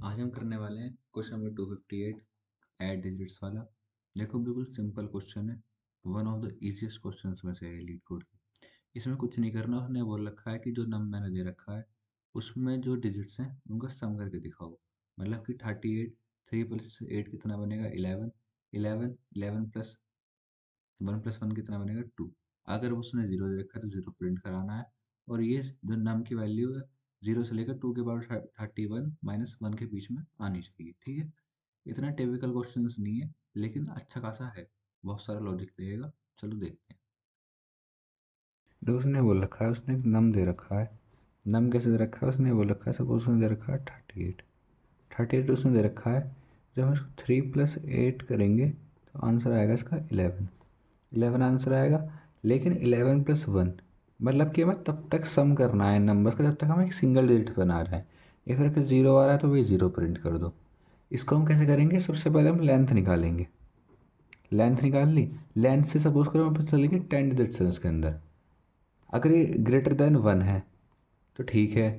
आज हम करने वाले हैं क्वेश्चन नंबर 258 ऐड डिजिट्स वाला। देखो बिल्कुल सिंपल क्वेश्चन है। One of the easiest questions में से है लीड कोड की। इसमें कुछ नहीं करना, उसने बोल रखा है कि जो नंबर मैंने दे रखा है उसमें जो डिजिट्स हैं उनका सम करके दिखाओ। मतलब कि 38, 3 प्लस 8 कितना बनेगा 11, 11, 11 प्लस 1 प्लस 1 कितना बनेगा 2। अगर उसने जीरो दे रखा है तो जीरो प्रिंट कराना है। और ये जो नम की वैल्यू है जीरो से लेकर 2 के पावर 31 माइनस 1 के बीच में आनी चाहिए। ठीक है, इतना टिपिकल क्वेश्चन नहीं है लेकिन अच्छा खासा है, बहुत सारा लॉजिक देगा। चलो देखते हैं। तो उसने बोल रखा है, उसने एक नम दे रखा है। नम कैसे दे रखा है, उसने बोल रखा है, सपोज उसने दे रखा है 38। 38 उसने दे रखा है। जब हम इसको 3 + 8 करेंगे तो आंसर आएगा इसका 11। 11 आंसर आएगा। लेकिन 11 + 1 मतलब कि हमें तब तक सम करना है नंबर्स का जब तक हम एक सिंगल डिजिट बना रहे हैं। या फिर अगर ज़ीरो आ रहा है तो वही ज़ीरो प्रिंट कर दो। इसको हम कैसे करेंगे, सबसे पहले हम लेंथ निकालेंगे। लेंथ निकाल ली। लेंथ से सपोज करो हमें पता चलेगी 10 डिजिट्स हैं उसके अंदर। अगर ये ग्रेटर देन 1 है तो ठीक है,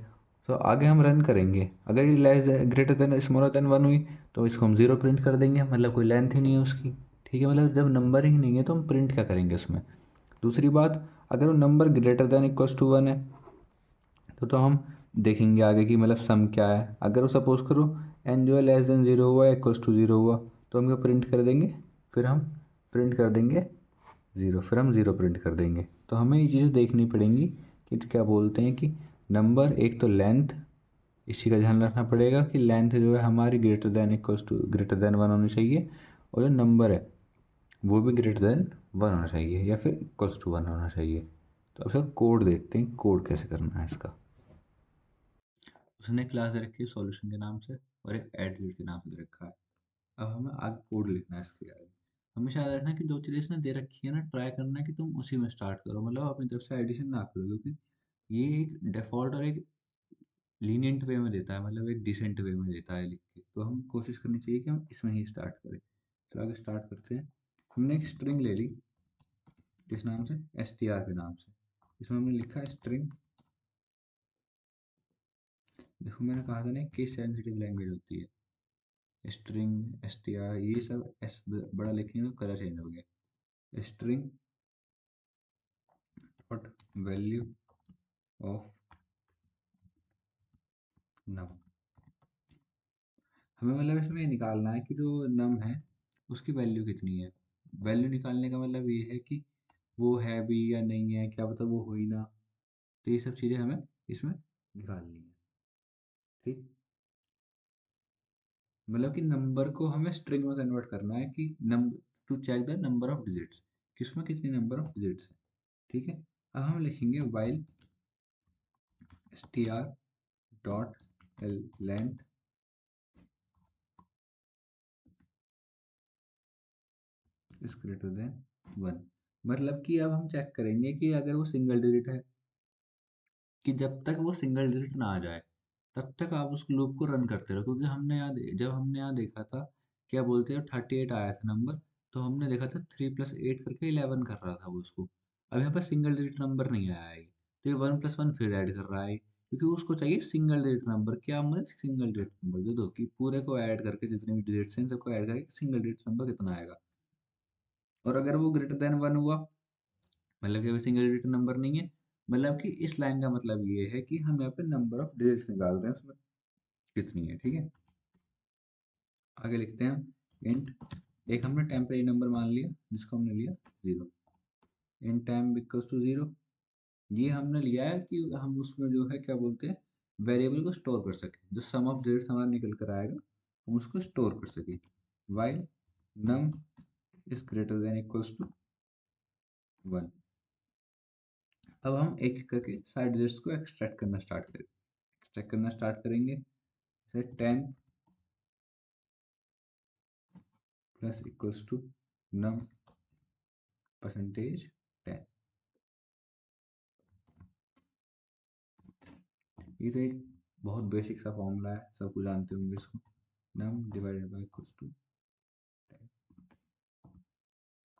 तो आगे हम रन करेंगे। अगर ये less greater than smaller than 1 हुई तो इसको हम ज़ीरो प्रिंट कर देंगे, मतलब कोई लेंथ ही नहीं है उसकी। ठीक है, मतलब जब नंबर ही नहीं है तो हम प्रिंट क्या करेंगे उसमें। दूसरी बात, अगर वो number greater than equals to 1 है तो हम देखेंगे आगे की मतलब सम क्या है। अगर वो सपोज करो एन जो है लेस देन ज़ीरो हुआ इक्वल्स टू ज़ीरो हुआ तो हम क्या प्रिंट कर देंगे, फिर हम प्रिंट कर देंगे ज़ीरो, फिर हम ज़ीरो प्रिंट कर देंगे। तो हमें ये चीज़ें देखनी पड़ेंगी कि क्या बोलते हैं कि नंबर एक तो लेंथ, इसी का ध्यान रखना पड़ेगा कि लेंथ जो है हमारी greater than equals to greater than 1 होनी चाहिए। और जो नंबर है वो भी ग्रेटर देन 1 होना चाहिए या फिर इक्वल्स टू 1 होना चाहिए। तो अब इसका कोड देखते हैं, कोड कैसे करना है इसका। उसने क्लास दे रखी है सॉल्यूशन के नाम से और एक ऐड डिजिट के नाम से दे रखा है। अब हमें आगे कोड लिखना है इसके आगे। हमेशा याद रखना कि जो चीज़ें इसने दे रखी है ना, ट्राई करना है कि तुम उसी में स्टार्ट करो, मतलब अपनी तरफ से एडिशन ना करो, क्योंकि ये एक डिफ़ॉल्ट और एक लीनिएंट वे में देता है, मतलब एक डिसेंट वे में देता है लिख के। तो हम कोशिश करनी चाहिए कि हम इसमें ही स्टार्ट करें। चलो आगे स्टार्ट करते हैं। हमने एक स्ट्रिंग ले ली, किस नाम से, एस टी आर के नाम से। इसमें हमने लिखा है स्ट्रिंग। देखो मैंने कहा था ना केस सेंसिटिव लैंग्वेज होती है। स्ट्रिंग, एस टी आर, ये सब एस बड़ा लिखेंगे तो कलर चेंज हो गया। स्ट्रिंग डॉट वैल्यू ऑफ नम। हमें मतलब इसमें निकालना है कि जो नम है उसकी वैल्यू कितनी है। वैल्यू निकालने का मतलब ये है कि वो है भी या नहीं है, क्या पता वो हो ही ना। तो ये सब चीज़ें हमें इसमें निकालनी है। ठीक, मतलब कि नंबर को हमें स्ट्रिंग में कन्वर्ट करना है कि number to check the number of digits, कि उसमें कितनी नंबर ऑफ डिजिट्स है। ठीक है, अब हम लिखेंगे while str dot length is greater than 1। मतलब कि अब हम चेक करेंगे कि अगर वो सिंगल डिजिट है, कि जब तक वो सिंगल डिजिट ना आ जाए तब तक आप उस लूप को रन करते रहो। क्योंकि जब हमने यहाँ देखा था, क्या बोलते हैं, 38 आया था नंबर, तो हमने देखा था 3 + 8 करके 11 कर रहा था वो उसको। अब यहाँ पर सिंगल डिजिट नंबर नहीं आया है, तो ये 1 + 1 फिर ऐड कर रहा है, क्योंकि उसको चाहिए सिंगल डिजिट नंबर। क्या मतलब सिंगल डिजिट नंबर दे दो कि पूरे को ऐड करके जितने भी डिजिट्स हैं सबको ऐड करके सिंगल डिजिट नंबर कितना आएगा। और अगर वो ग्रेटर देन 1 हुआ मतलब कि अभी सिंगल डिजिट नंबर नहीं है, मतलब कि इस लाइन का मतलब ये है कि हम यहाँ पे नंबर ऑफ डिजिट्स निकाल रहे हैं उसमें कितनी है। ठीक है, आगे लिखते हैं इंट। एक हमने टेम्परेरी नंबर मान लिया जिसको हमने लिया 0। Int time equals to 0। ये हमने लिया है कि हम उसमें जो है क्या बोलते हैं, वेरिएबल को स्टोर कर सके। जो सम ऑफ डिजिट्स हमारा निकल कर आएगा हम उसको स्टोर कर सके। While num is greater than equals to 1। अब हम एक एक करके सारे डिजिट्स को एक्सट्रैक्ट करना स्टार्ट करेंगे। एक्सट्रैक्ट करना स्टार्ट करेंगे, जैसे 10 plus equals to num percentage 10। ये तो एक बहुत बेसिक सा फॉर्मूला है, सब कुछ जानते होंगे इसको। नम डिवाइडेड बाय इक्वल्स टू 10।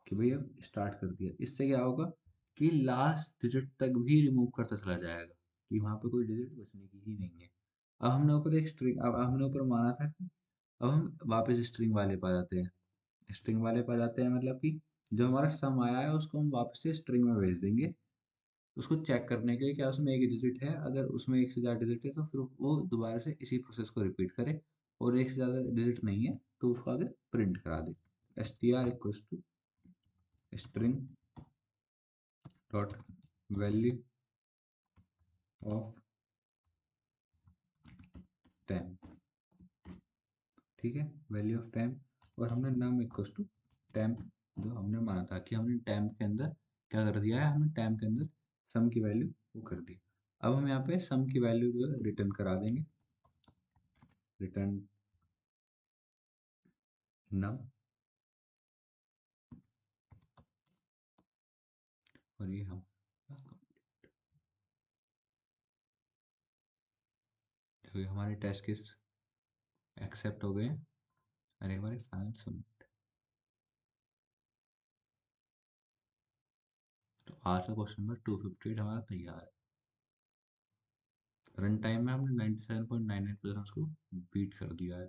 कि भैया स्टार्ट कर दिया, इससे क्या होगा कि लास्ट डिजिट तक भी रिमूव करता चला जाएगा, कि वहां पे कोई डिजिट बचने की ही नहीं है। अब हमने ऊपर एक स्ट्रिंग, अब हमने ऊपर माना था कि अब हम वापस स्ट्रिंग वाले पर जाते हैं। स्ट्रिंग वाले पर जाते हैं मतलब कि जो हमारा सम आया है उसको हम वापस से स्ट्रिंग में भेज देंगे, उसको चेक करने के लिए क्या उसमें एक डिजिट है। अगर उसमें एक से ज़्यादा डिजिट है तो फिर वो दोबारा से इसी प्रोसेस को रिपीट करे, और एक से ज़्यादा डिजिट नहीं है तो उसको आगे प्रिंट करा दे। S T R equals to string dot value of temp. ठीक है, वैल्यू ऑफ टेम्प, और हमने नम इक्वल्स टू टेम्प, जो हमने माना था कि हमने टेम्प के अंदर क्या कर दिया है, हमने टेम्प के अंदर सम की वैल्यू वो कर दी। अब हम यहाँ पे सम की वैल्यू जो है रिटर्न करा देंगे, रिटर्न नम, और ये हम देखिए हमारे टेस्ट केस एक्सेप्ट हो गए हैं, और हमारे फाइनल सबमिट। तो आज का क्वेश्चन नंबर 258 हमारा तैयार है। रन टाइम में हमने 97.99% को बीट कर दिया है।